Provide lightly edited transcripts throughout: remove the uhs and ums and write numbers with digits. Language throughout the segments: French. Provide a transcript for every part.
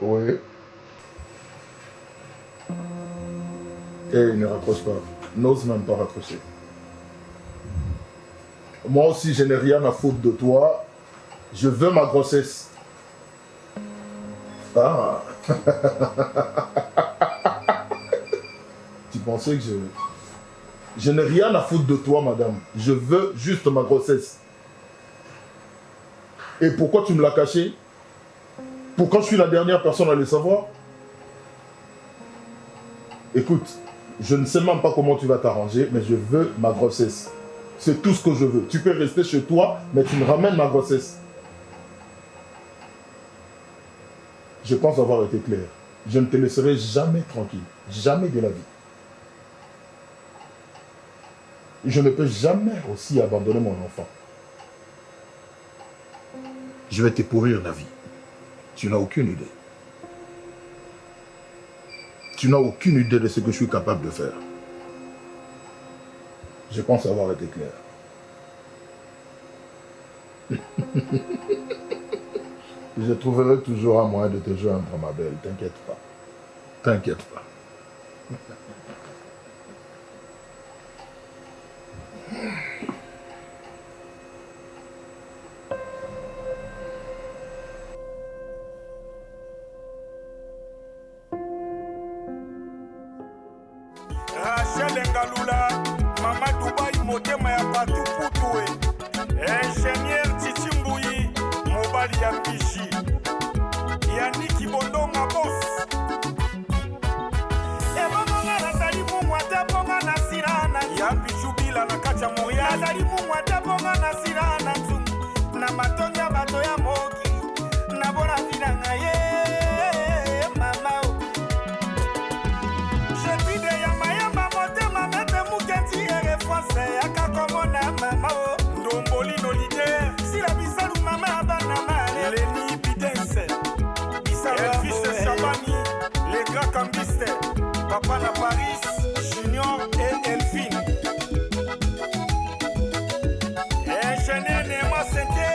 Oui. Et ne raccroche pas. N'ose même pas raccrocher. Moi aussi, je n'ai rien à foutre de toi. Je veux ma grossesse. Ah. Tu pensais que je n'ai rien à foutre de toi, madame. Je veux juste ma grossesse. Et pourquoi tu me l'as caché? Pourquoi je suis la dernière personne à le savoir? Écoute, je ne sais même pas comment tu vas t'arranger, mais je veux ma grossesse. C'est tout ce que je veux. Tu peux rester chez toi, mais tu me ramènes ma grossesse. Je pense avoir été clair. Je ne te laisserai jamais tranquille. Jamais de la vie. Je ne peux jamais aussi abandonner mon enfant. Je vais te pourrir la vie. Tu n'as aucune idée. Tu n'as aucune idée de ce que je suis capable de faire. Je pense avoir été clair. Je trouverai toujours un moyen de te joindre, ma belle. T'inquiète pas. T'inquiète pas. Rachel Ngalula, Mama Dubai Motema ya Patu Putue, Ingénieur Titi Mbouyi, Mobali ya Pichi, Yannick Bondonga Boss. Ebonga nazali mumwata bonga na sirana, ya Pichubila na Kacha Moya, nazali mumwata bonga na sirana nzungu, na matonya bato ya moki, na bona vidanga ye. Papa na Paris, Junior et Elphine. Ingénieur Nema Sente,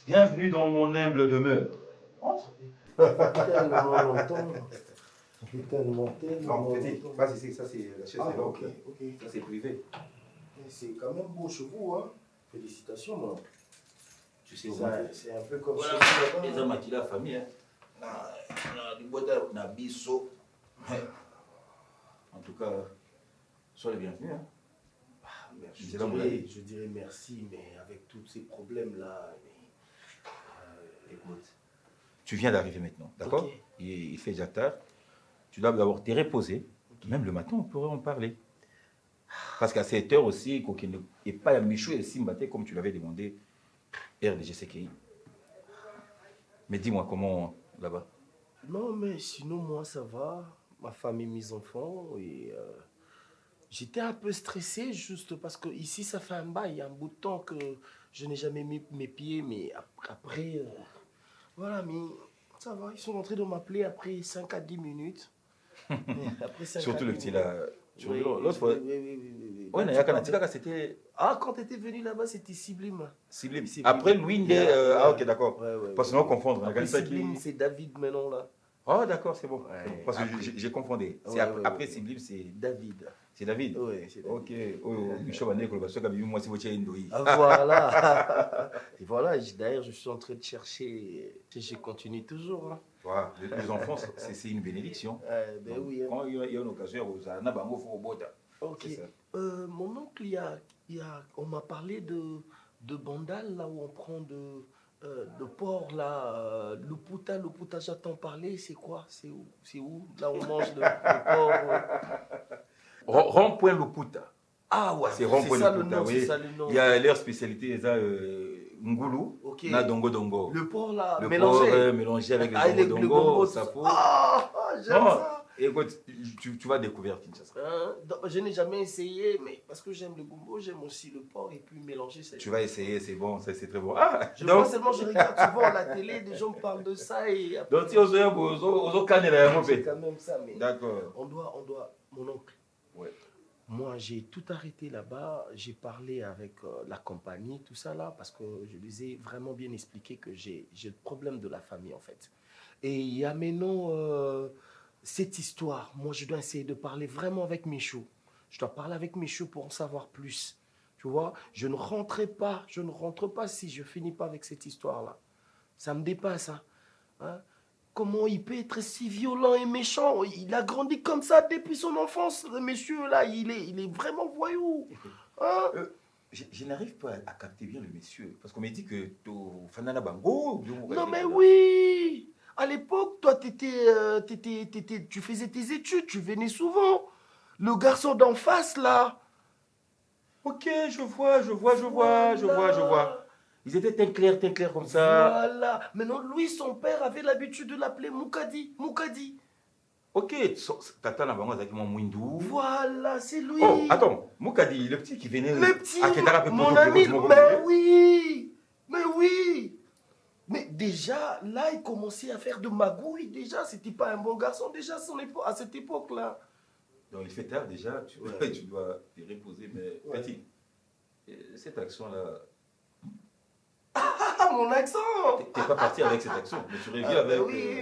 Bienvenue dans mon humble demeure. Tellement longtemps. Ça fait tellement Non, petit, longtemps. pas ici, ça c'est la chaise Ah, de l'homme. ok, ok. Ça c'est privé. Mais c'est quand même beau chez vous, hein. Félicitations, moi. Tu sais, au moins. C'est un peu comme Voilà, chez vous les là-bas. hommes qui la famille, hein. Du bois na biso. En tout cas, sois les bienvenus, hein. Ah, mais C'est là, mon ami. je dirais merci, mais avec tous ces problèmes-là. Écoute, tu viens d'arriver maintenant, d'accord? Ok. Il fait déjà tard. Tu dois d'abord te reposer. Même le matin, on pourrait en parler. Parce qu'à cette heure aussi, il n'y a pas à Michou et Simbaté comme tu l'avais demandé, RDGCKI. Mais dis-moi, comment là-bas? Non, mais sinon, moi, ça va. Ma famille, mes enfants. Et j'étais un peu stressé juste parce que ici, ça fait un bail. Il y a un bout de temps que je n'ai jamais mis mes pieds. Mais après, voilà, mais ça va. Ils sont rentrés de m'appeler après 5 à 10 minutes. Après 5 Surtout à le 10 petit minutes. là. Oui, L'autre fois. oui. Ouais, c'était Ah, quand tu étais venu là-bas, c'était Sublime. Sublime. Sublime. Après, Louis, ah, ok, d'accord. Ouais. Parce que sinon, confondre. Après Sublime, c'est David maintenant là. Oh, d'accord, c'est bon. Ouais. Parce que j'ai confondu. Ouais, Après ouais. Sublime, c'est David. David. Oui, c'est David. Ok. Oh, Michel Vané, moi, c'est votre Indoï. Ah, voilà. Et voilà, d'ailleurs, je suis en train de chercher. Je continue toujours. Hein. Voilà, les enfants, c'est une bénédiction. Ben Donc, oui. Hein. quand il y a une occasion, Ok. c'est ça. Mon oncle, on m'a parlé de Bandal, là où on prend de porc, là. Luputa, j'entends parler. C'est quoi? C'est où? Là, on mange le porc. Rond-point Luputa. Ah ouais, C'est rond-point ça le Luputa, nom, oui. c'est ça le nom. Il y a leur spécialité, ça, Ngulu, Ok. na Dongo. Le porc, là, Le mélangé. porc, mélangé avec Avec le le Dongo, gombo. ça faut. Ah, j'aime Non, ça. écoute, tu vas découvrir Kinshasa. Hein? Je n'ai jamais essayé, mais parce que j'aime le gombo, j'aime aussi le porc et puis mélanger. Tu vas essayer, c'est bon, ça c'est très bon. Ah, Je vois seulement, je regarde souvent à la télé, des gens me parlent de ça et après, donc si on se calme là, c'est quand même ça. Mais d'accord. on doit, mon oncle. Ouais. Moi, j'ai tout arrêté là-bas. J'ai parlé avec la compagnie, tout ça là, parce que je lui ai vraiment bien expliqué que j'ai le problème de la famille en fait. Et il y a maintenant cette histoire. Moi, je dois essayer de parler vraiment avec Michou. Je dois parler avec Michou pour en savoir plus. Tu vois, je ne rentre pas si je finis pas avec cette histoire-là. Ça me dépasse. Hein? Comment il peut être si violent et méchant? Il a grandi comme ça depuis son enfance, le monsieur là. Il est vraiment voyou. Hein? Je n'arrive pas à capter bien le monsieur, parce qu'on m'a dit que tu Fanana Bango. Non mais oui. À l'époque, toi, tu faisais tes études, tu venais souvent. Le garçon d'en face là. Ok, je vois. Ils étaient teint clair comme ça. Voilà. Maintenant, lui, son père avait l'habitude de l'appeler Moukadi. Ok, Tata Nabango a mon Mwindou. Voilà, c'est lui. Oh, attends, Moukadi, le petit qui venait. Le petit, à Ketara, mon ami, mais oui. Mais déjà, là, il commençait à faire de magouille. Déjà, c'était pas un bon garçon, déjà, à cette époque-là. Donc, il fait tard déjà, tu dois te reposer. Mais, petit, cette action-là. Ah, mon accent! T'es pas parti avec cette action, mais tu reviens avec. Oui.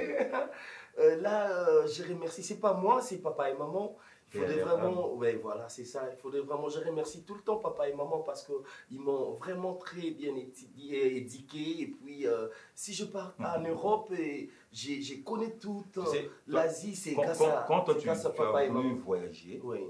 Je remercie, c'est pas moi, c'est papa et maman. Il faudrait vraiment, ouais, voilà, c'est ça. Il faudrait vraiment, je remercie tout le temps papa et maman parce qu'ils m'ont vraiment très bien éduqué. Et puis, si je pars en Europe, je connais tout. L'Asie, c'est grâce à papa et maman. Quand tu as voulu voyager, oui.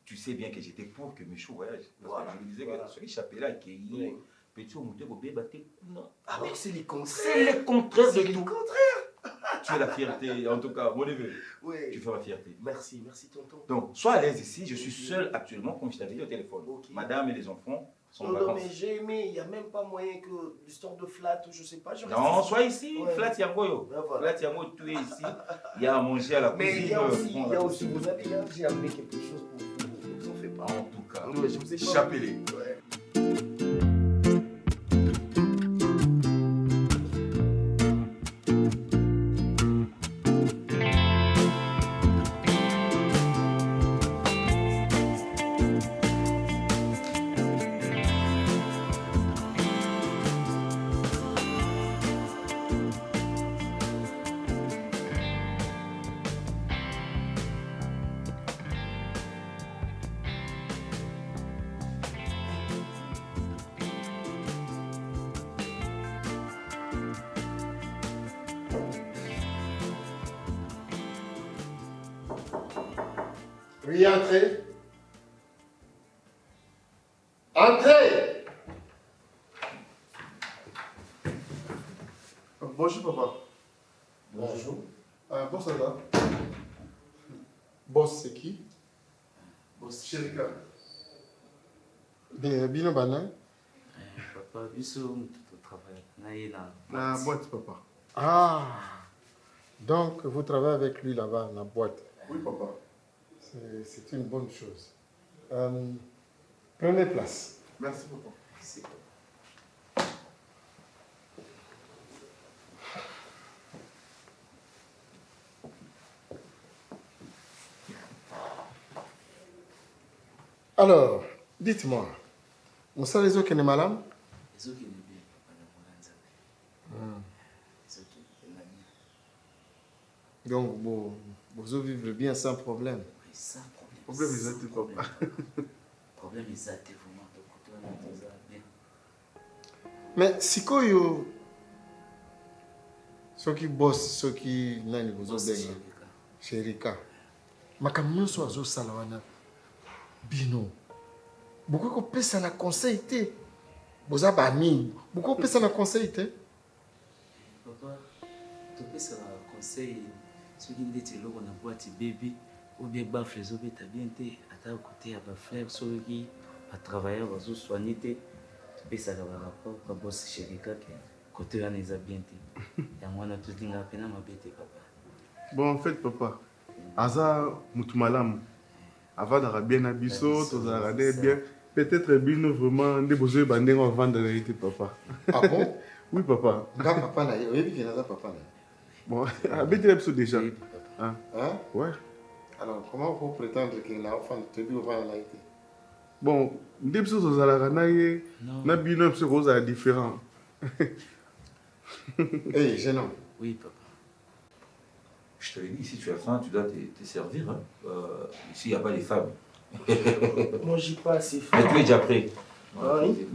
Tu sais bien que j'étais pour que Michou voyage. Parce Voilà, que je me disais voilà. que ce qui là, qui Oui. petit au monté au bébé, non. Ah, mais c'est les contraires. C'est le contraire de C'est le tout. contraire. Tu es la fierté, en tout cas, mon neveu. Ouais. Tu fais ma fierté. Merci, merci tonton. Donc, sois à l'aise ici. Je suis seul actuellement, comme je t'avais dit au téléphone. Ok. Madame et les enfants sont en Non, vacances. mais j'ai aimé, il n'y a même pas moyen que l'histoire de flat ou je sais pas. Je reste Non, ici. sois ici. Ouais. Flat Yango. Ben voilà. Flat Yango, tu es ici. Il y a à manger à la Mais cuisine. il y a aussi, prends il y la a aussi cuisine. vos amis, hein. J'ai amené quelque chose pour vous. Ne vous en faites pas. En tout cas, Ouais, je vous ai pas chapelez. Ouais. Oui, entrez. Entrez. Bonjour, papa. Bonjour. Boss, ça va? Boss, c'est qui? Boss, Chérika. Bino Banan. Papa, biso mutu travaille na La boîte, papa. Ah. Donc, vous travaillez avec lui là-bas, dans la boîte. Oui, papa. C'est une bonne chose. Prenez place. Merci, papa. Alors, dites-moi, vous savez les autres qui sont malades? ezoki ne bien papa na mwana nzambe ezoki elani Donc, vous vivez bien sans problème. sans problème Problème eza te, papa. problème eza te vraiment tokoto wana toza bien Mais sikoyo, soki boss, soki nani bozobenga Chérika, makambo nyonso azosala wana bino bokoki kopesa na conseil te, boza bami bokoki kopesa na conseil te. papa topesaka conseil soki ndeti eloko na bwati bebi obie bafle ezobeta bien te ata kote ya bafrère soki batravailleur bazosoigne te topesaka barapport babosi Chérika ke kote wana eza bien te yango wana tolingaka mpena mabe te papa. Bon, en fait, papa, Aza Moutoumalam, avadara bien à biso, tozara bien. Peut-être Bino vraiment, des besoins bandés en vente de vérité, papa. Ah bon? Oui, papa. Nga papa na ye, oyebi ke naza papa na ye. Bon, habitez l'épisode déjà. Oui, papa. Hein? Hein? Ouais. Alors, comment vous prétendre que la enfant te dit au vent na ye te? Bon, des petits tozara na ye, Non. na Bino un petit rose à différent. Hey, jeune homme. Oui, papa. Je t'avais dit, si tu as faim, tu dois te servir. Hein. Ici, il n'y a pas les femmes. Moi, j'ai pas assez faim. Mais tu es déjà prêt. Ah oui?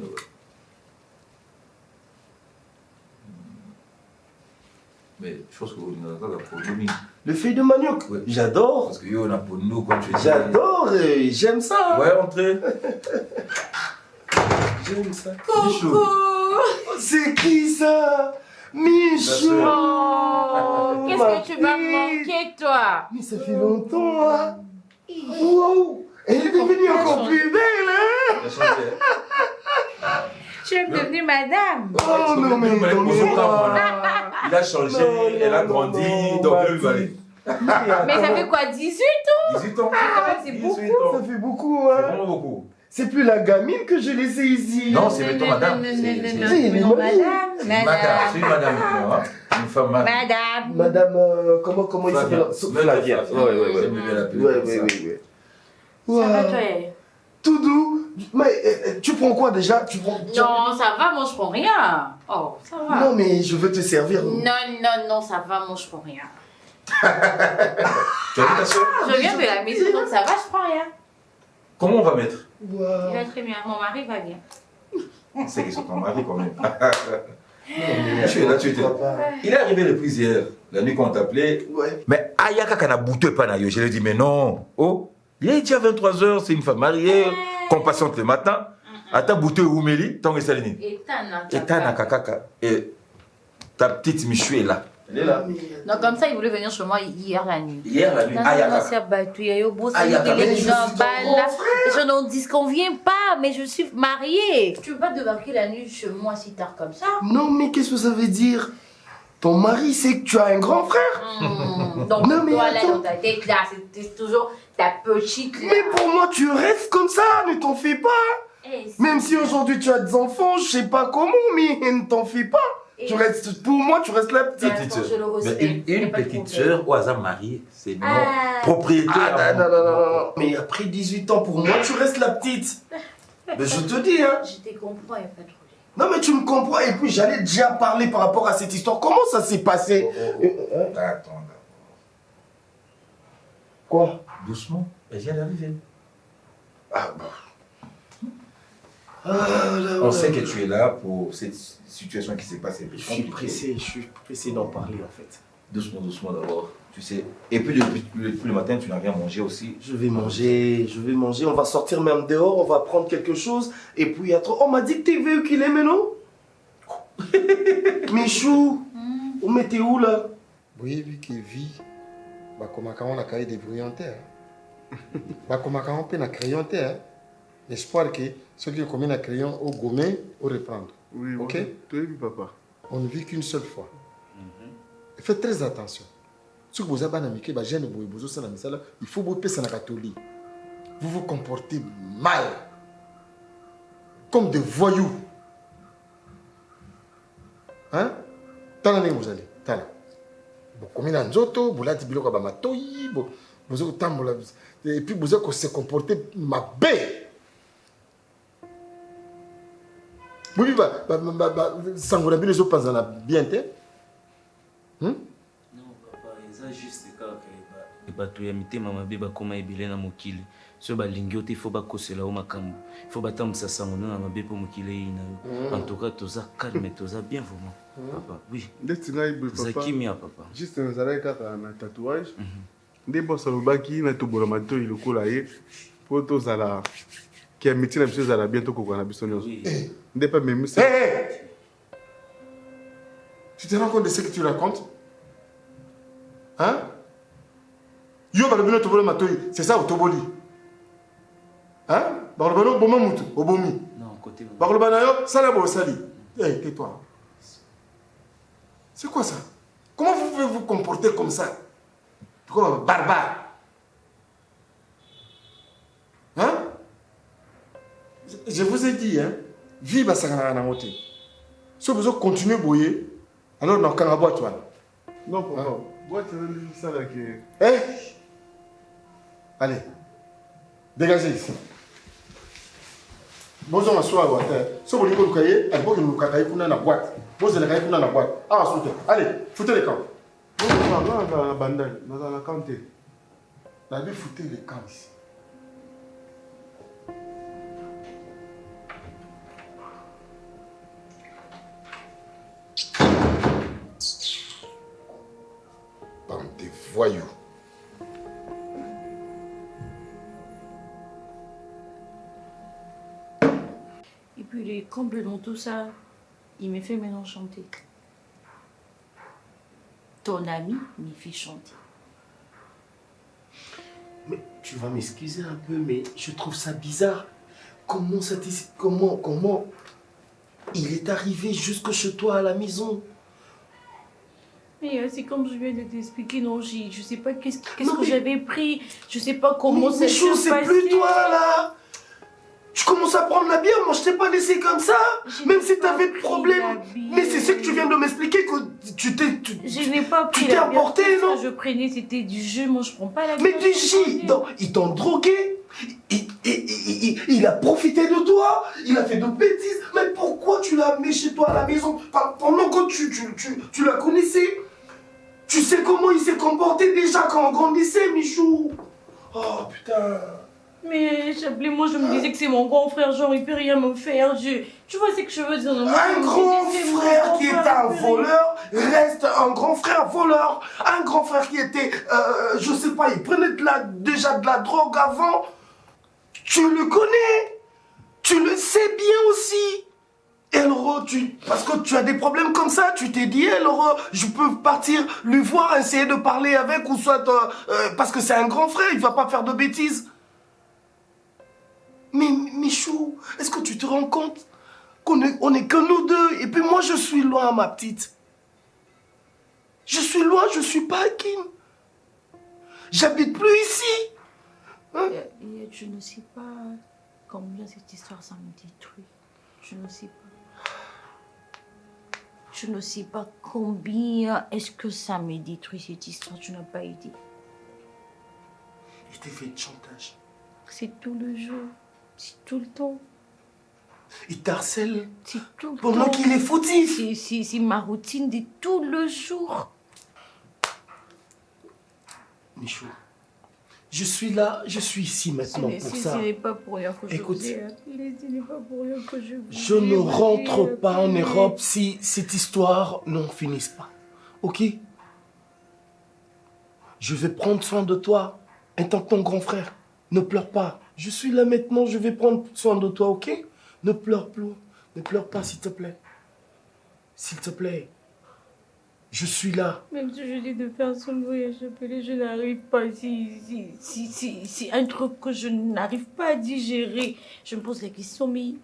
Mais je pense qu'on a pas la pronomie. Le feuille de manioc, Ouais. j'adore. Parce que yo, on a pour nous, comme tu dis. J'adore, j'aime ça. Ouais, entrez. J'aime ça. Michou. Oh, c'est qui ça? Michou. Oh, qu'est-ce que tu vas Ma manquer, toi? Mais ça fait longtemps, hein. Wow. Elle est devenue encore plus belle, hein. Il a changé, hein. Tu es devenue madame. Oh non, mais Mais non, bonjour, mais Cameroun. ah. Il a changé, Non, non, elle a non, grandi, non, donc bah, lui, il va aller. Mais ça fait quoi, 18 ans? 18 ans. C'est 18 beaucoup. ans. Ça fait beaucoup, C'est hein. vraiment beaucoup. C'est plus la gamine que je laissais ici. Non, c'est plutôt madame. Non, C'est- non, c'est- non, c'est- non, c'est- madame. Madame, c'est une madame maintenant, hein. Une femme madame. Madame. Madame, comment il Flavia. s'appelle? Flavia. Ouais. J'aime bien l'appeler Ouais, comme ça. ouais. Ça va, Wow. toi? Tout doux. Mais tu prends quoi déjà? Tu prends... Non, ça va, moi je prends rien. Oh, ça va. Non, mais je veux te servir. Non, ça va, moi je prends rien. Tu as vu ta soeur? Je viens de la maison, donc ça va, je prends rien. Comment on va mettre? Wow. Il va très bien, mon mari va bien. C'est qu'ils sont en mari quand même. Tu es là, tu étais là. Il est arrivé le plus hier, la nuit qu'on t'appelait. Ouais. Mais Ayaka kana bouté pas na yo. Je lui ai dit, mais non. Oh, il est déjà 23h, c'est une femme mariée, qu'on patiente le matin. Attends, bouté Oumeli, tant que ça l'est. Et Tana. Et Tana Kakaka. Et ta petite Michou est là. Elle est là. Donc comme ça, il voulait venir chez moi hier la nuit. Hier, la nuit. Non, Ah, non, Yaka. c'est abattu. Il y a eu beau, Ah, c'est Yaka, mais les je suis gens ton là. grand Je n'en disconviens pas, mais je suis mariée. Tu veux pas débarquer la nuit chez moi si tard comme ça? Non, mais qu'est-ce que ça veut dire? Ton mari sait que tu as un grand frère. Donc Non, mais toi là attends. dans ta tête là, c'est toujours ta petite là. Mais pour moi, tu restes comme ça, ne t'en fais pas. Eh, Même si aujourd'hui tu as des enfants, je sais pas comment, mais ne t'en fais pas. Et- Tu restes, pour moi, tu restes la petite. Attends, je le Mais respecte. Y a une pas de petite problème. sœur au hasard mariée, c'est non. Ah. Propriétaire. Ah, non, non, non, non, non. Mais après 18 ans, pour moi, tu restes la petite. Mais je te dis, hein. Je te comprends, il n'y a pas de problème. Non, mais tu me comprends. Et puis, j'allais déjà parler par rapport à cette histoire. Comment ça s'est passé? Attends. Quoi? Doucement. Elle vient d'arriver. Ah, bon. Ah, là, On là, sait là. que tu es là pour cette situation qui s'est passée. Je suis pressé d'en parler, en fait. Doucement, doucement d'abord. Tu sais. Et puis depuis le matin, tu n'as rien mangé aussi. Je vais manger, on va sortir même dehors, on va prendre quelque chose, et puis il y a trop... On m'a dit que t'es véhiculé, mais non? Michou, où mettez où là? Oui, oui, qui vit. Bah, comme on a cahier des brillantaires. Bah, comme on peut na crayon terre. L'espoir que ceux qui ont commis un crayon au gommer, au reprendre. Oui, Ok. Toi, oui, papa. On ne vit qu'une seule fois. Et faites très attention. Si vous avez un ami qui est jeune, il faut vous passer dans la catholique. Vous vous comportez mal. Comme des voyous. Hein? T'as l'année vous allez. T'as là. Vous commis un zoto, vous l'avez dit, vous avez matoyi, vous avez tambola. Et puis vous avez se comporter ma bête. Oui, ça vous a bien les autres pas en bien tête. Non, papa, eza juste kaka bato ya mitema mabe bakoma ebele na mokili so balingi yo te fo bakosela yo makambo fo batambwisa sango no na mabe mpo mokili eyi na yo en tout cas toza calme toza bien vraiment papa oui Ndeti ngai boye toza papa. kimia papa Juste nazalaki kaka na tatouage. Nde boss alobaki na tobola matoi lokola ye mpo tozala ke amitié na biso ezala bien tokoka na biso nyonso. oui. Nde mpe memisa. Hé! Tu te rends compte de ce que tu racontes? Hein? Yo, balobino tobolo matoi, c'est ça au toboli. Hein? Balobano bomamutu, obomi. non côté Balobana yo, salabo osali. Hé, tais-toi. C'est quoi ça? Comment vous pouvez vous comporter comme ça? Comme barbare. Hein? Je vous ai dit, hein? Vive à Sakananamote. Si vous voulez continuer à bouiller, alors on a qu'à boire, toi. Non papa. Boîte ezali sala ke. Eh? Allez, dégagez ici. Bonjour, m'asseoir à boîte. Si vous voulez que vous cahiez, à l'époque, nous cahiez dans la boîte. Posez les cahiers dans la boîte. Ah, soutien. Allez, foutez les camps. Nga nazala na bandali, nazala na camp te. La vie, foutez les camps ici. Bande de voyous. Et puis il est complètement tout ça. Il me fait maintenant chanter. Ton ami me fait chanter. Mais tu vas m'excuser un peu, mais je trouve ça bizarre. Comment ça t'est... Comment il est arrivé jusque chez toi à la maison? Mais c'est comme je viens de t'expliquer, non, je sais pas qu'est-ce Non, que mais- j'avais pris. Je sais pas comment ça Michou, s'est c'est passé. plus toi là. Tu commences à prendre la bière, moi je t'ai pas laissé comme ça. J'ai Même si pas t'avais de pris problèmes. la bière. Mais c'est ce que tu viens de m'expliquer que tu t'es... Je n'ai pas pris Tu t'es la bière. emporté, Tout ça, non? Je prenais, c'était du jus. Moi, je prends pas la bière. Mais du shit, non, ils t'ont drogué. Il a profité de toi. Il a fait de bêtises. Mais pourquoi tu l'as amené chez toi à la maison pendant que tu la connaissais? Tu sais comment il s'est comporté déjà quand on grandissait, Michou? Oh putain. Mais Chapelet, moi, je me disais que c'est mon grand frère. Genre, il peut rien me faire. Tu vois ce que je veux dire? Non, moi, je Un me grand disais, c'est mon frère grand qui frère, était un il peut rien. voleur reste un grand frère voleur. Un grand frère qui était, je sais pas, il prenait déjà de la drogue avant. Tu le connais. Tu le sais bien aussi. Et alors, parce que tu as des problèmes comme ça, tu t'es dit, alors, je peux partir lui voir, essayer de parler avec, ou soit, parce que c'est un grand frère, il va pas faire de bêtises. Mais Michou, est-ce que tu te rends compte qu'on est que nous deux, et puis moi je suis loin, ma petite. Je suis loin, je suis pas à Kin. J'habite plus ici. Hein? Je ne sais pas combien cette histoire ça me détruit. Je ne sais pas. Je ne sais pas combien est-ce que ça me détruit cette histoire. Tu n'as pas idée. Il t'a fait de chantage. C'est tout le jour. C'est tout le temps. Il t'harcèle. C'est tout le pendant temps. Qu'il est fautif. C'est ma routine de tout le jour. Michou, je suis là, je suis ici maintenant pour ça. Ce n'est pas pour rien que Écoute, je vous ce n'est pas pour rien que je vous je ne rentre pas en Europe si cette histoire n'en finisse pas. Ok? Je vais prendre soin de toi, étant ton grand frère. Ne pleure pas. Je suis là maintenant, je vais prendre soin de toi, ok? Ne pleure plus. Ne pleure pas, s'il te plaît. S'il te plaît. Je suis là. Même si je dis de faire son voyage appelé, je n'arrive pas. C'est un truc que je n'arrive pas à digérer. Je me pose la question, mais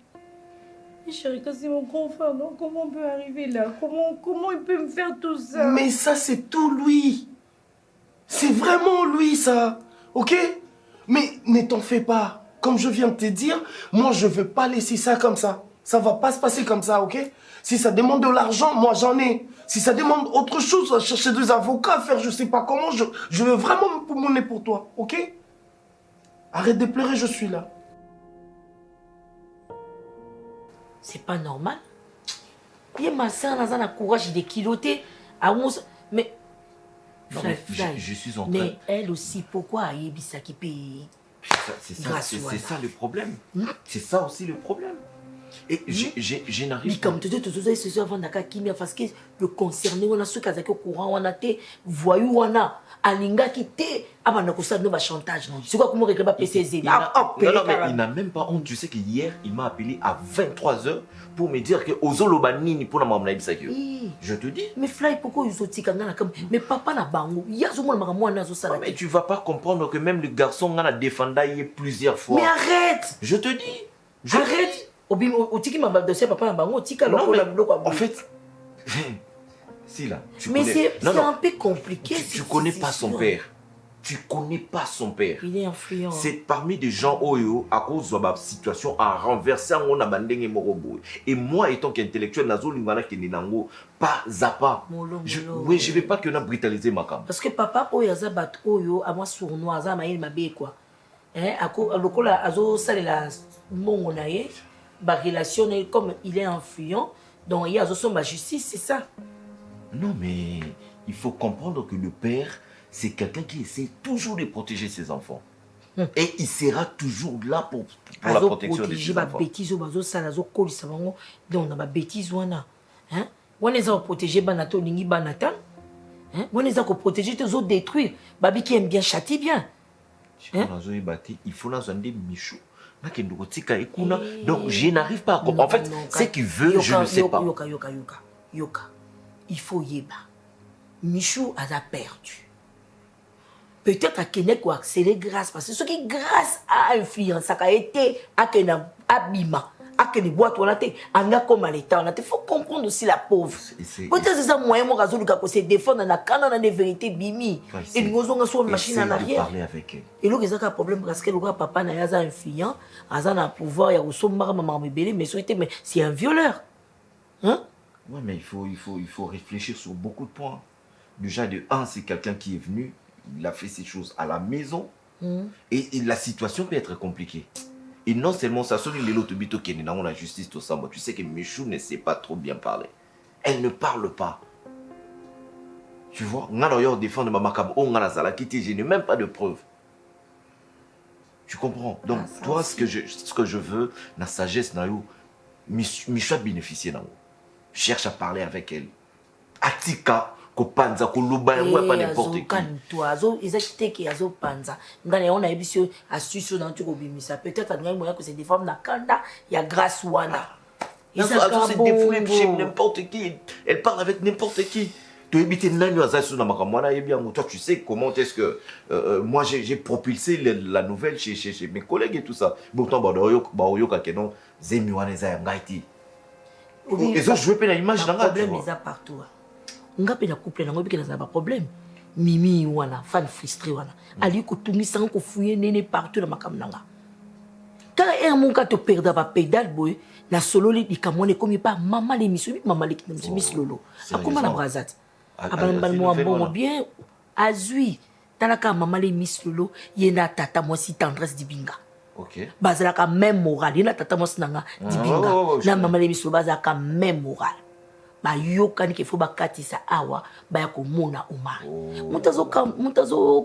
chérie, c'est mon grand frère, non? Comment on peut arriver là? Comment il peut me faire tout ça? Mais ça, c'est tout lui. C'est vraiment lui, ça. Ok? Mais ne t'en fais pas. Comme je viens de te dire, moi, je ne veux pas laisser ça comme ça. Ça ne va pas se passer comme ça, ok? Si ça demande de l'argent, moi, j'en ai. Si ça demande autre chose, chercher des avocats, faire je ne sais pas comment, je veux vraiment me monnaie pour toi, ok? Arrête de pleurer, je suis là. C'est pas normal. Il y a ma soeur, elle a le courage de kiloter. Mais... Non, je suis en train... Mais elle aussi, pourquoi elle a ça qui paye? C'est ça le problème. C'est ça aussi le problème. Et je n'arrive pas. Comme tu dis, c'est ça, parce que le concerné, on a ceux qui ont au courant, on a été voyous, on a Alinga qui était avant de faire un chantage. C'est quoi comment régler ma PCZ? Non, mais il n'a même pas honte. Tu sais qu'hier, il m'a appelé à 23h pour me dire que Ozolobanini pour la maman. Je te dis. Mais Fly, pourquoi ils ont dit mais papa n'a pas mais tu vas pas comprendre que même le garçon a défendu plusieurs fois. Mais arrête! Je te dis. Arrête! En fait, si là, mais c'est un peu compliqué. Tu connais pas son père. Tu connais pas son père. Il est influent. C'est parmi des gens oyo à cause de ma situation à renverser en on a bandé morobo. Et moi étant qu'intellectuel nazo lingana qui nango pas zappa. Oui, je vais pas que na brutaliser ma cam. Parce que papa oyo zabat oyo à moi sournois za maïl mabe quoi. Hein ako lokola azo salela mongo na ye. Ba relation comme il est influent, donc il y a ma justice, c'est ça. Non, mais il faut comprendre que le père, c'est quelqu'un qui essaie toujours de protéger ses enfants. Et il sera toujours là pour la protection de ses enfants. Bêtise, donc on a ma bêtise, hein? On est à protéger Banato, Lingi Banatan. On est à protéger tes autres détruire. Babi qui aime bien châtie bien. Il faut nous amener Michou. Donc je n'arrive pas à comprendre. En fait, ce qu'il veut, je ne sais pas. Yoka. Il faut yeba. Michou a perdu. Peut-être à Kenya ou accélérer grâce parce que ce qui grâce à influence ça a été à Kenya abima. À Kenya boîte on a été en a comme à l'état on a été faut comprendre aussi la pauvre. Peut-être c'est ça moyen mon réseau de se défendre dans la des vérités bimi. Et nous avons sur machine en arrière. Parler avec elle. Et là il y a un problème parce que le papa n'a pas influent, a un pouvoir, il y a aussi maman bébé mais c'est un violeur. Hein? Ouais mais il faut réfléchir sur beaucoup de points. Déjà de 1 c'est quelqu'un qui est venu, il a fait ces choses à la maison et la situation peut être compliquée. Et non seulement ça, sur les autres bito qui est dans la justice tout ça, tu sais que Michou ne sait pas trop bien parler. Elle ne parle pas. Tu vois, on a d'ailleurs défendre ma macab, on a la sala qui je n'ai même pas de preuves. Tu comprends? Donc toi ce que je veux, la sagesse na yo, Michou a bénéficié dans. Cherche à parler avec elle. Atika kopanza koluba yango pas n'importe qui. Toi azo ezakite ki azo panza. Ngane on a ebisio astuce dans tu kobimisa. Peut-être ngani moya que c'est des femmes na kanda ya grâce wana. Ezaka se défoule bongo. chez n'importe qui. Elle parle avec n'importe qui. Tu habites Nani Azasu na makamwana et bien toi tu sais comment est-ce que moi j'ai propulsé la nouvelle chez mes collègues et tout ça. Pourtant baoyo kakeno zemi wana za ngaiti. Et ça je veux pas l'image dans la problème les a partout. On a na couple na ngobi na ba problème. Mimi wana fan frustré wana. Ali ko tungisa ko fouiller nene partout na makamnanga. Quand mon cas te perdre ba pédale boy na solo li dikamone comme pas maman les misubi maman les kinamsu miss lolo. Akoma na brazat. Abanban mo bon bien azui talaka maman les miss lolo yena tata moi si tendresse dibinga. OK. Bazalaka même moral yena tata moi sinanga dibinga. Na maman les miss lolo bazalaka même moral. Ba yokani ke fo bakatisa awa ba yakomona umar. Mutazo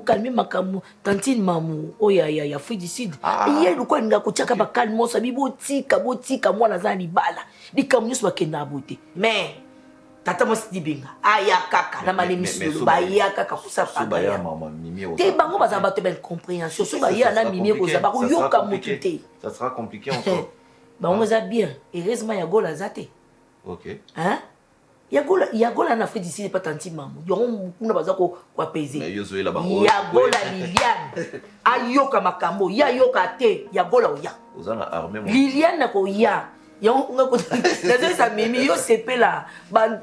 kalmi makamu tantine mamu oya ya Afrique du Sud. Iye lukwa nga ko chaka ba kalmo sabi botika mwana zani bala. Dikamunus ba kena bote. Mais tata mo sidibinga aya kaka na mali misulu ba ya kaka kusapa ba ya maman mimi te bango baza ba te ben compréhension so ba ya na mimi ko za ba ko yoka mutute. Ça sera compliqué encore. Ba on za bien heureusement ya gola zate. OK. Hein? Yagola na Afrique d'ici pas tanti mamu. Yongo kuna baza ko apaiser. Mais yozo là-bas. Yagola Liliane. Ayoka makambo, ya yoka te, yagola oya. Ozana armée moi. Liliane ko ya. Yongo nga ko na sa mimi yo sepela. Ba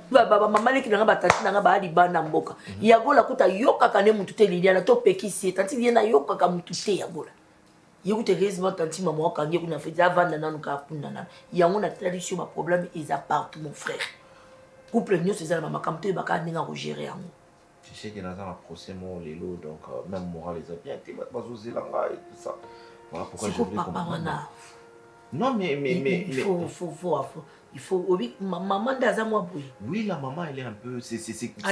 mama leki na ba tati na ba ali bana mboka. Yagola kuta yoka kane mutu te Liliane to pekisi. Tanti Liliane yoka ka mutu te yagola. Yekute heureusement tanti mamu akangi kuna fait avant nanu ka punda nanu. Yango na tradition ba problème is apart mon frère. Couple nous c'est ça maman comme tu baka ninga ko gérer yango. Tu sais que dans un procès mon lelo donc même moral les a bien été bazoser là et tout ça. Voilà pourquoi je voulais comprendre. Non mais il faut oui maman d'aza moi boy. Oui la maman elle est un peu c'est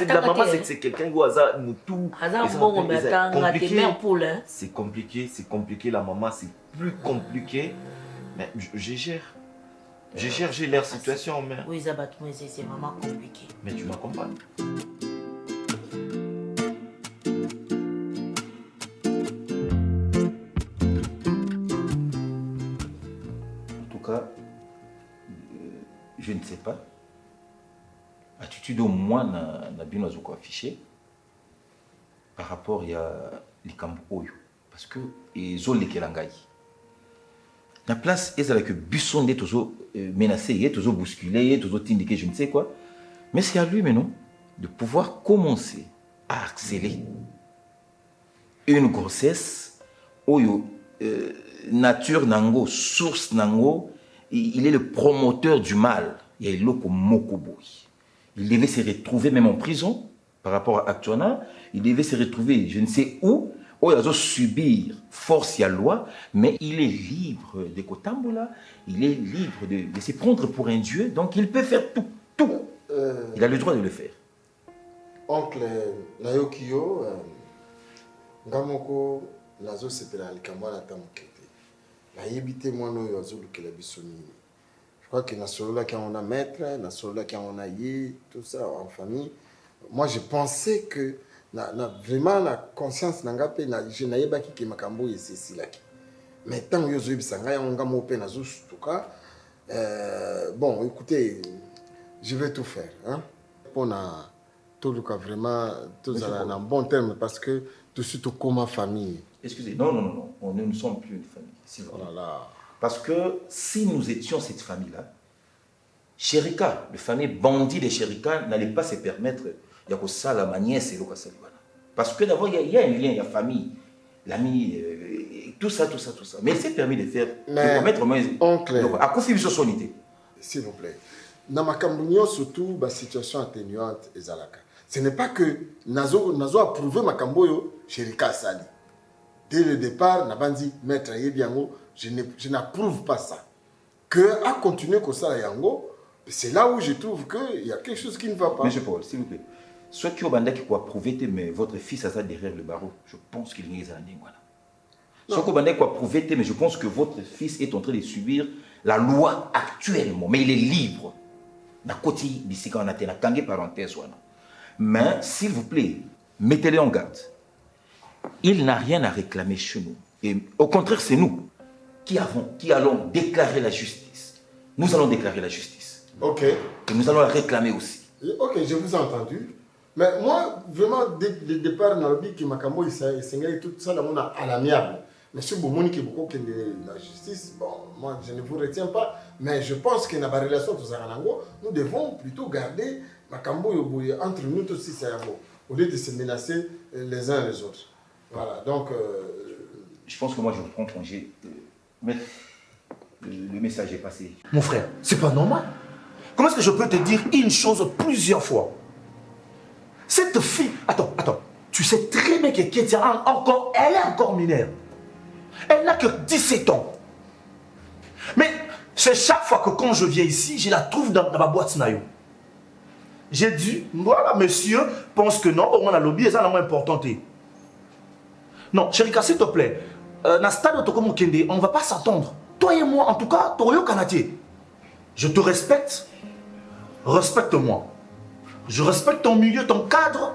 la maman c'est quelqu'un qui a tout. Bon mais attends tes mères pour hein. C'est compliqué la maman c'est plus compliqué mais je gère. J'ai leur situation, mais... Oui, Zabat, c'est vraiment compliqué. Mais tu m'accompagnes. En tout cas, je ne sais pas. Attitude au moins na bien quoi affiché par rapport à les Oyo. Parce que ils ont les Kelangai. La place est avec Busson est toujours menacé, est toujours bousculé, est toujours indiqué, je ne sais quoi. Mais c'est à lui maintenant de pouvoir commencer à accélérer une grossesse où nature nango, source nango, il est le promoteur du mal. Il est loko mokoboy. Il devait se retrouver même en prison par rapport à Actuana. Il devait se retrouver je ne sais où. Il doit subir force et loi, mais il est libre de Kotambola, il est libre de se prendre pour un dieu, donc il peut faire tout. Il a le droit de le faire. Oncle Nayokiyo, Ngamoko, Nazo sepela Likamwana Tamokete. La yébité moi no yozo lukela bisoni. Je crois que na solo là quand on a maître, na solo là quand on a yé, tout ça en famille. Moi je pensais que vraiment la conscience n'angape na je n'ayeba ki makambo yesisi laki mais tant yozo bisanga ya ngamo pe na zo tout cas bon écoutez je vais tout faire hein pour na tout le cas vraiment tout ça en bon terme parce que tout de suite au coma famille. Excusez, non, nous ne sommes plus une famille. Oh là là. Parce que si nous étions cette famille-là, Chérika, le fameux bandit de Chérika n'allait pas se permettre il y a que ça la manière c'est le cas parce que d'abord il y a un lien, il y a famille, l'ami, tout ça. Mais il s'est permis de faire, de commettre moins. Oncle. Donc, à quoi fait sonité? S'il vous plaît. Dans ma Camerounio, surtout, la situation atténuante et Zalaka. Ce n'est pas que Nazo a prouvé ma Camboyo chez Rika Sali. Dès le départ, Nabandi, maître Yebiango, je n'approuve pas ça. Que à continuer comme ça, Yango, c'est là où je trouve qu'il y a quelque chose qui ne va pas. Monsieur Paul, s'il vous plaît. Soit qui ont qui ont prouvé mais votre fils a ça derrière le barreau, je pense qu'il n'y a rien. Soit qui ont prouvé mais je pense que votre fils est en train de subir la loi actuellement, mais il est libre. D'un côté, d'ici quand on a été la parenthèse. Mais s'il vous plaît, mettez-le en garde. Il n'a rien à réclamer chez nous. Et au contraire, c'est nous qui allons déclarer la justice. Nous allons déclarer la justice. Ok. Et nous allons la réclamer aussi. Ok, je vous ai entendu. Mais moi, vraiment, dès le départ, dans le but que Makambo, il s'est tout ça à l'amiable. Monsieur Boumoni, qui est beaucoup de la justice, bon, moi, je ne vous retiens pas, mais je pense que dans la relation de Zaranango, nous devons plutôt garder Makambo entre nous tous, au lieu de se menacer les uns les autres. Voilà, donc... Je pense que moi, je prends congé. Mais le message est passé. Mon frère, c'est pas normal. Comment est-ce que je peux te dire une chose plusieurs fois? Cette fille... Attends. Tu sais très bien que Ketia, elle est encore mineure. Elle n'a que 17 ans. Mais c'est chaque fois que quand je viens ici, je la trouve dans ma boîte Nayo. J'ai dit, voilà, monsieur pense que non, au moins la lobby est la moins importante. Non, Chérika, s'il te plaît, dans le stade de Tokomo Kende, on ne va pas s'attendre. Toi et moi, en tout cas, Torio Kanatier. Je te respecte, respecte-moi. Je respecte ton milieu, ton cadre.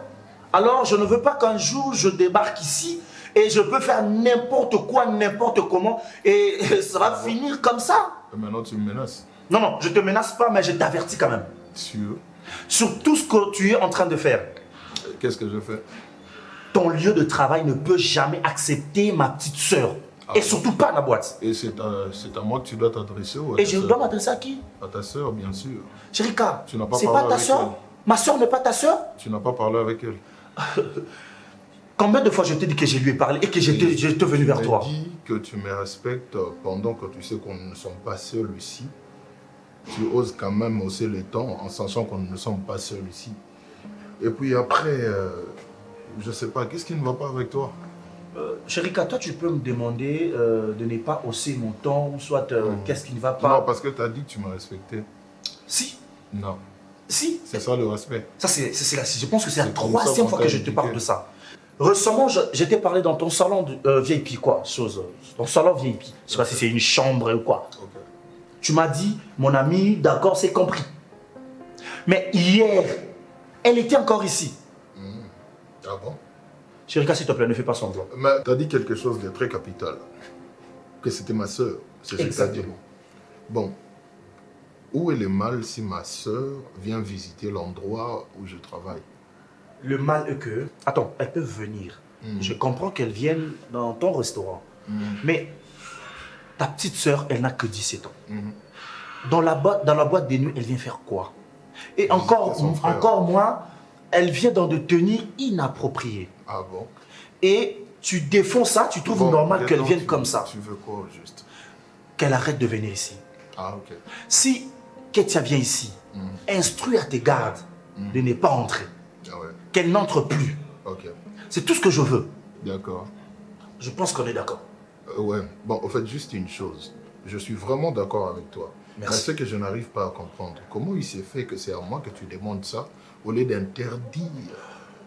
Alors, je ne veux pas qu'un jour, je débarque ici et je peux faire n'importe quoi, n'importe comment, et ça va finir comme ça. Et maintenant, tu me menaces? Non, je ne te menace pas, mais je t'avertis quand même. Sûr? Sur tout ce que tu es en train de faire. Qu'est-ce que je fais? Ton lieu de travail ne peut jamais accepter ma petite sœur. Et surtout pas la boîte. Et c'est à moi que tu dois t'adresser? Et je dois m'adresser à qui? À ta sœur, bien sûr. Chérika, c'est pas ta sœur? Ma sœur n'est pas ta sœur? Tu n'as pas parlé avec elle? Combien de fois je t'ai dit que je lui ai parlé et que j'étais venu vers toi? Tu m'as dit que tu me respectes pendant que tu sais qu'on ne sommes pas seuls ici. Tu oses quand même hausser les temps en sachant qu'on ne sommes pas seuls ici. Et puis après, je sais pas, qu'est-ce qui ne va pas avec toi? Chérika, toi tu peux me demander de ne pas hausser mon ton, soit qu'est-ce qui ne va pas? Non, parce que tu as dit que tu m'as respecté. Si. Non. Si. C'est ça le respect. Ça, je pense que c'est la troisième fois que je te parle de ça. Récemment, je t'ai parlé dans ton salon de VIP, quoi, ton salon VIP. Je ne sais pas si c'est une chambre ou quoi. Okay. Tu m'as dit, mon ami, d'accord, c'est compris. Mais hier, elle était encore ici. Ah bon? Chérika, s'il te plaît, ne fais pas semblant. Mais tu as dit quelque chose de très capital. Que c'était ma sœur. C'est ce que tu as dit. Bon. Où est le mal si ma sœur vient visiter l'endroit où je travaille? Le mal est que... Attends, elle peut venir. Je comprends qu'elle vienne dans ton restaurant. Mais ta petite sœur, elle n'a que 17 ans. Dans la boîte des nuits, elle vient faire quoi? Et encore moins, elle vient dans des tenues inappropriées. Ah bon? Et tu défends ça, tu trouves normal qu'elle vienne comme ça. Tu veux quoi, juste? Qu'elle arrête de venir ici. Ah, ok. Si Ketia vient ici, instruis à tes gardes de ne pas entrer. Ah ouais. Qu'elle n'entre plus. Ok. C'est tout ce que je veux. D'accord. Je pense qu'on est d'accord. Ouais. Bon, en fait, juste une chose. Je suis vraiment d'accord avec toi. Merci. Mais ce que je n'arrive pas à comprendre, comment il s'est fait que c'est à moi que tu demandes ça, au lieu d'interdire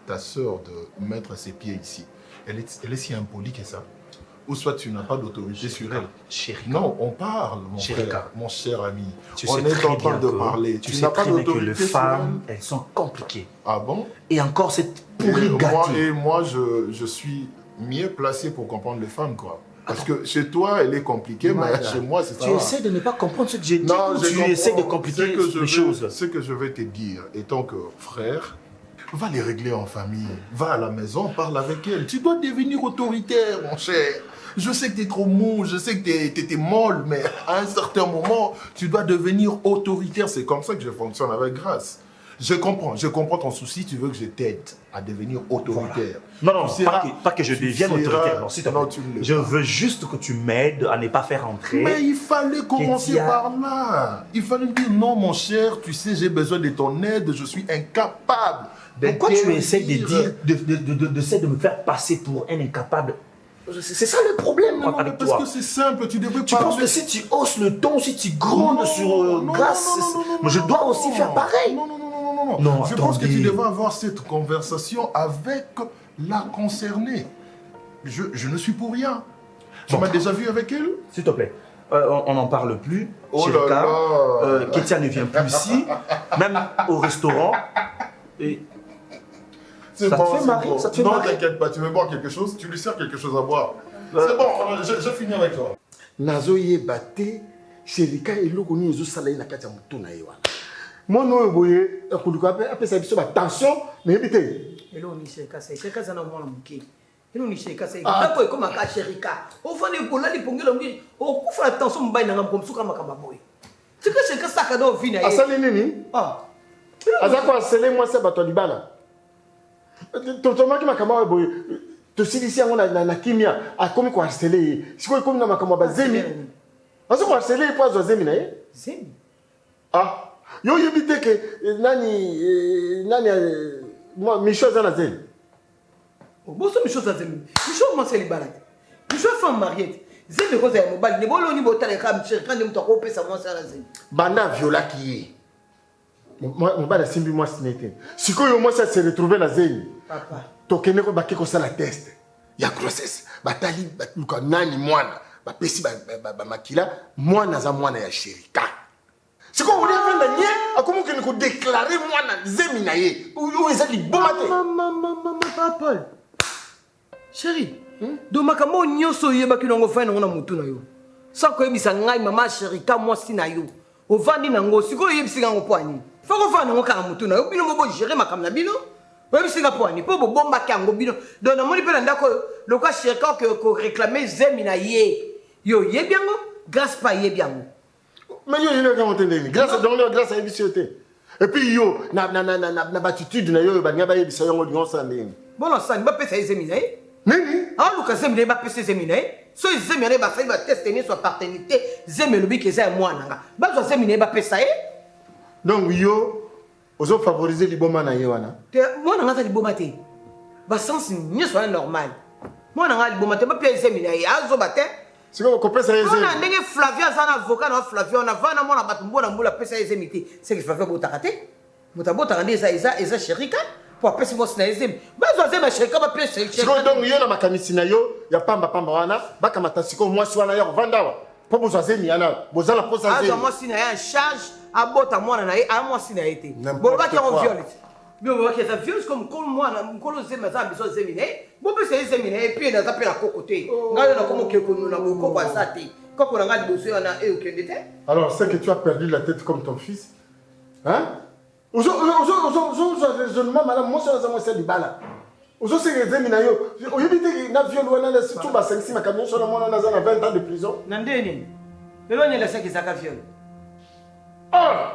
ta sœur de mettre ses pieds ici. Elle est si impolie que ça. Ou soit tu n'as pas d'autorité sur elle. Chérika. Non, on parle, mon Chérika. frère, mon cher ami. On est en train de parler. Tu sais très bien que les femmes, elles sont compliquées. Ah bon? Et encore cette pourrie gâtée. Et moi, je suis mieux placé pour comprendre les femmes, quoi. Parce que chez toi, elle est compliquée, mais chez moi, c'est ça. Tu essaies de ne pas comprendre ce que j'ai dit ou tu essaies de compliquer les choses? Ce que je vais te dire, étant que frère, va les régler en famille. Va à la maison, parle avec elle. Tu dois devenir autoritaire, mon cher. Je sais que tu es trop mou, je sais que tu es molle, mais à un certain moment, tu dois devenir autoritaire. C'est comme ça que je fonctionne avec Grâce. Je comprends ton souci, tu veux que je t'aide à devenir autoritaire. Voilà. Non, pas que je devienne autoritaire. Non, s'il te plaît. Je veux juste que tu m'aides à ne pas faire entrer. Mais il fallait commencer par là. Il fallait me dire, non mon cher, tu sais, j'ai besoin de ton aide, je suis incapable. Pourquoi tu essaies de dire, de me faire passer pour un incapable? C'est ça le problème avec toi. Parce que c'est simple, tu devrais Tu penses que si tu hausses le ton, si tu grondes sur Grâce, je dois aussi faire pareil. Non, je pense que tu devrais avoir cette conversation avec la concernée. Je ne suis pour rien. Tu m'as déjà vu avec elle? S'il te plaît, on n'en parle plus. Oh là là. Ketia ne vient plus ici, même au restaurant. Et ça te fait marrer, ça te fait marrer. Non, t'inquiète pas, tu veux boire quelque chose? Tu lui sers quelque chose à boire. C'est bon, je finis avec toi. Nazo ye bate, Chérika et Lokoni ezo salaye na kati ya mutu na ye wana. Moi, non, boye, après ça, il y a tension, mais évitez. Et là, on y cherche, c'est ça, on a manqué. Et là, on y cherche, c'est ça. Comme un cachérika. On va les pour là, les pongues, on couvre la tension, on va y aller comme ça, comme un boy. C'est que c'est que ça, cadeau, vina. Ah, ça, nini? Ah. Ah, ça, quoi, c'est moi, c'est bateau libala. Totalement, qui m'a camarade, boye. Tu sais, ici, on a la kimia. Ah, comme quoi, c'est les. Si quoi, comme dans ma camarade, zemi. Ah, c'est quoi, c'est les poids de zemi, né? Zemi. Ah. Yo évité que nani moi Michel Zanazeli. Bon ça Michel Zanazeli. Michel moi c'est libéré. Michel femme mariée. Zemi ko za mobile ne bolo ni botale ka Michel quand me to ko pesa moi Zanazeli. Banda viola qui est. Moi bala simbi moi sinete. Siko yo moi ça se retrouver na Zemi. Papa. Tokene ko bakiko ça la test. Ya grossesse. Batali batuka nani mwana. Ba pesi ba makila mwana za mwana ya Sherika. C'est quoi vous voulez faire la nier? Comment que nous déclarer moi na Zemi na ye? Où est-ce que bon matin? Maman, Paul. Chérie, do makambo nyoso yeba kinongo fa na mutu na yo. Sa ko yebisa ngai mama Sherika moi si na yo. O vandi nango siko yebisa ngo poani. Fa ko fa nango ka mutu na yo bino bo gérer makam na bino. Yebisa poani po bo bomba kango bino. Do na moni pe na ndako le quoi Sherika ko réclamer Zemi na ye. Yo yebiango grâce pa yebiango. Mais yo, je n'ai pas entendu. Grâce à l'émission. Et puis yo, na batitude na yo, ba ngaba yebisa yo ngo ça ndeni. Bon non ça, ba pesa Zemi na ye. Nini? Ah Lucas Zemi ba pesa Zemi na ye. So Zemi na ba fa ba tester ni soit paternité, Zemi lobi ke za mwana nga. Ba zo Zemi na ba pesa ye. Donc yo, ozo favoriser liboma na ye wana. Te mwana nga za liboma te. Ba sens ni soit normal. Mwana nga liboma te ba pesa Zemi na ye. Azo ba te. C'est quoi qu'on pèse à Zemi? On a ndenge Flavia zana avocat na Flavia on a va na mona batumbo na mbula pesa Zemi te. C'est que Flavia botakate. Motabota rande eza Sherika pour pesa mo na Zemi. Ba zo Zemi Sherika ba pesa Sherika. C'est donc yo na makamisi na yo ya pamba wana baka matasiko moi si wana ya vandawa. Po bozo Zemi ana bozala posa Zemi. Ah moi si na ya charge abota mwana na ye a moi si na été. Bon ba ki on viole. Bien ba ki ça viole comme mwana mkolo Zemi za biso Zemi ne. Bo pesa Zemi ne et puis na za pe na kokote. Ngayo na komo ke kono na ko kwa sate. Koko na ngadi boso yana e okende te. Alors c'est que tu as perdu la tête comme ton fils. Hein? Ozo raisonnement madame moi c'est libala. Ozo c'est Zemi na yo. Oyebite na viol wana na surtout ba 5 ma camion sur le monde na 20 ans de prison. Nandeni. Lelo ni la saki zaka viol. Ah!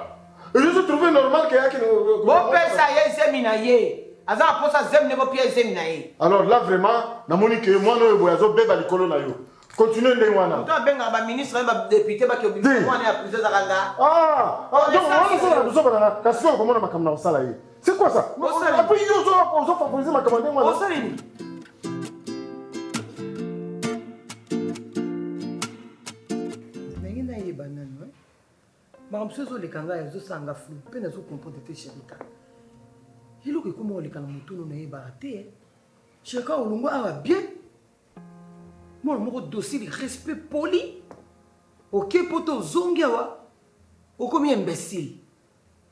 Et je trouve normal que yaki no. Bo pesa ye Zemi na ye. Aza posa Zemi ne bo pia Zemi na ye. Alors là vraiment na moni que moi no boyazo beba likolo na yo. Continuez de wana. Toi benga ba ministre ba député ba ki obi mwana ya prison zakanga. Ah, donc on ça nous sommes parce que comment ma kamna osala ye. C'est quoi ça? Après yo zo favoriser ma commande moi. Osala ni. Nengina ye banane. Maramsezo le kanga ya zo sanga flou pe na zo comprendre te Sherika. Hilo ke kuma le kana mutuno na ye barate. Sherika olungo awa bien. Moi, mon dossier de respect poli. Ok, poto zongiawa. O comme imbécile.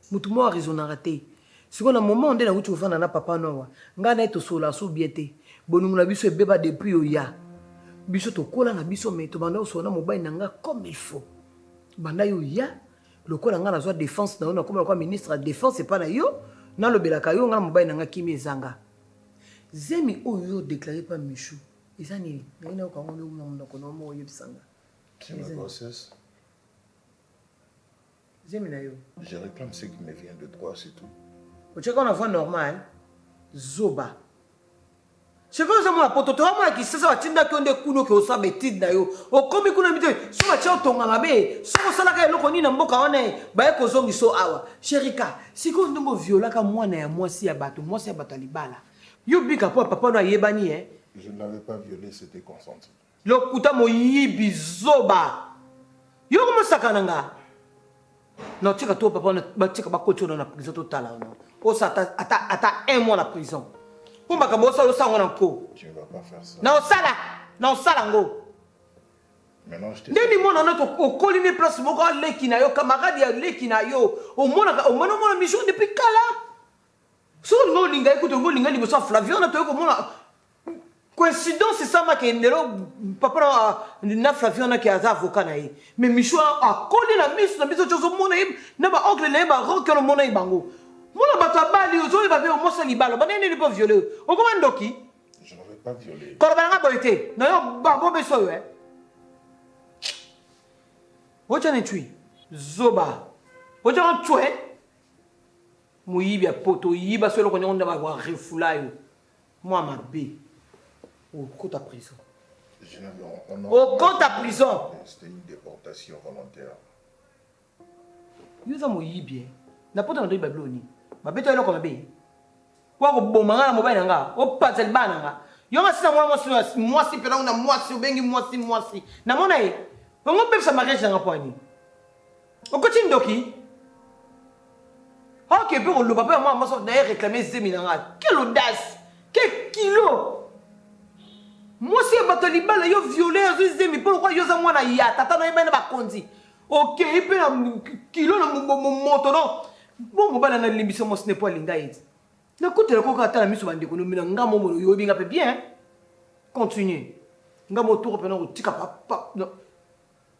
Mutu mo raison raté. Si on a un moment on est na utu fana na papa noa. Ngana eto sola so biete. Bonungu na biso ebeba depuis oya. Biso to kola na biso mais to banda so na mobile nanga comme il faut. Banda yo ya. Le kola ngana zo défense na on comme ministre de défense c'est pas na yo. Na lo belaka yo ngana mobile nanga kimi zanga. Zemi oyo déclaré par Michou. C'est une grossesse. Je réclame ce qui me vient de droit, c'est tout. Tu as une voix normale. Zoba. Je pense que moi, pour toi, moi, qui sait ça, tu n'as qu'un des coups qui ont sa bêtise d'ailleurs. Au comme il a mis, soit tu as ton gamabé, soit ça n'a pas eu n'importe quoi, on est, bah, que zone so awa. Sherika, si qu'on nous viola comme moi si abattu, moi si abattu libala. You big up, papa no yebani hein. Je ne l'avais pas violé, c'était consenti. Le kuta mo yibi zoba. Yo comment ça kananga? Non, tu as tout papa na tu as coach dans la prison totale non. O ça ata 1 mois la prison. Pour ma kamo ça lo ça on encore. Tu ne vas pas faire ça. Non ça ngo. Maintenant je te Ndeni mona na to ko colline place moko leki na yo camarade ya leki na yo. O mona mission depuis kala. So no linga écoute ngo linga liboso Flavia na to ko mona coïncidence c'est ça que papa na Flavie on a qui a avocat na ye mais Michou a collé la mise na biso chose mona na ba oncle na ba rock no mona bango mona bato abali ozo ba be o mosa libalo ba nene pas violé o comment ndoki je n'avais pas violé korba nga boité na yo ba bo beso yo ocha ne tui zoba ocha en tue muyibi a poto yiba solo ko nyonda ba wa refulayo moi ma bé au compte à prison. Au compte à prison. C'était une déportation volontaire. Yo za moyi bien. Na poto ndo Babyloni. Ma beto yo ko mabe. Kwa ko bomanga na mobile nga. O patel bana nga. Yo nga sina moi si pela na moi si bengi moi si. Na mona e. Ngo pe sa mariage nga poani. O koti ndoki. OK, puis on le papa moi so d'ailleurs réclamer zemi nga. Quelle audace. Quel kilo. Moi si bato libala yo violé zemi pourquoi yo za mwana ya tata na yeba na bakonzi. OK, et puis kilo na moto non. Bon mobala na limbisa mo ce n'est pas linga yet. Na kutela ko kata na miso bande ko no mina ngamo mo yo binga pe bien. Continue. Ngamo tour pe na ko tika papa. Non.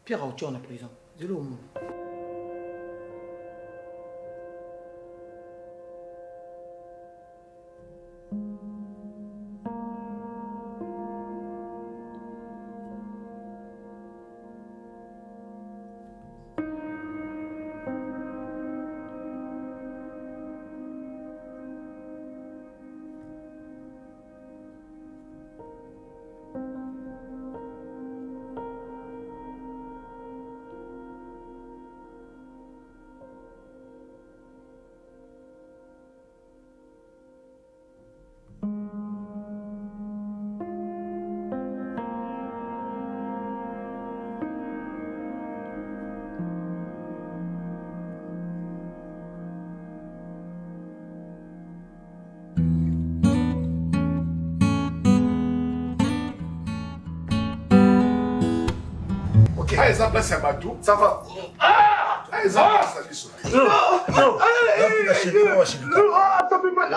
Pierre au en prison. Zelo mo. Ah, ça place à Batou. Ça va. Ah, ça place à Bissou. Non. Ça fait mal.